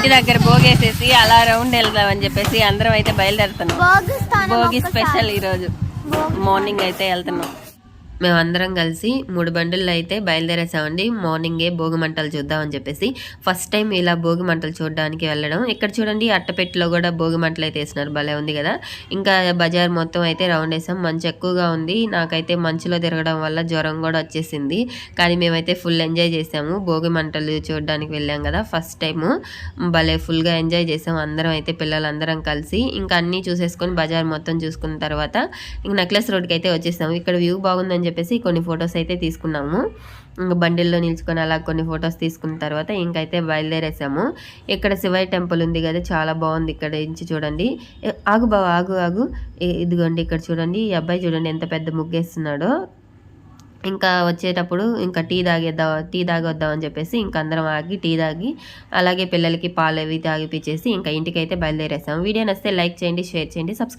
ఇంటి దగ్గర భోగేసేసి అలా రౌండ్ వెళ్దామని చెప్పేసి అందరం అయితే బయలుదేరుతున్నాం. భోగి స్పెషల్ ఈరోజు మార్నింగ్ అయితే వెళ్తున్నాం. మేమందరం కలిసి 3 బండుల్లో అయితే బయలుదేరేసామండి. మార్నింగే భోగి మంటలు చూద్దామని చెప్పేసి ఫస్ట్ టైం ఇలా భోగి మంటలు చూడడానికి వెళ్ళడం. ఇక్కడ చూడండి అట్టపెట్టిలో కూడా భోగి మంటలు అయితే వేసినారు, భలే ఉంది కదా. ఇంకా బజార్ మొత్తం అయితే రౌండ్ వేసాం. మంచు ఎక్కువగా ఉంది, నాకైతే మంచులో తిరగడం వల్ల జ్వరం కూడా వచ్చేసింది. కానీ మేమైతే ఫుల్ ఎంజాయ్ చేసాము. భోగి మంటలు చూడడానికి వెళ్ళాం కదా ఫస్ట్ టైము, భలే ఫుల్గా ఎంజాయ్ చేసాం అందరం అయితే, పిల్లలందరం కలిసి. ఇంకా అన్నీ చూసేసుకొని బజార్ మొత్తం చూసుకున్న తర్వాత ఇంక నెక్లెస్ రోడ్కి అయితే వచ్చేసాము. ఇక్కడ వ్యూ బాగుందని చెప్పేసి కొన్ని ఫొటోస్ అయితే తీసుకున్నాము. ఇంకా బండిల్లో నిల్చుకొని అలా కొన్ని ఫొటోస్ తీసుకున్న తర్వాత ఇంకైతే బయలుదేరేసాము. ఇక్కడ శివయ్య టెంపుల్ ఉంది కదా, చాలా బాగుంది. ఇక్కడ నుంచి చూడండి. ఆగు బావ, ఆగు ఆగు, ఇదిగోండి ఇక్కడ చూడండి. ఈ అబ్బాయి చూడండి ఎంత పెద్ద ముగ్గేస్తున్నాడో. ఇంకా వచ్చేటప్పుడు ఇంకా టీ తాగొద్దామని చెప్పేసి ఇంకా అందరం ఆగి టీ తాగి అలాగే పిల్లలకి పాలు అవి తాగిపించేసి ఇంకా ఇంటికి అయితే బయలుదేరేసాము. వీడియో నచ్చితే లైక్ చేయండి, షేర్ చేయండి, సబ్స్క్రైబ్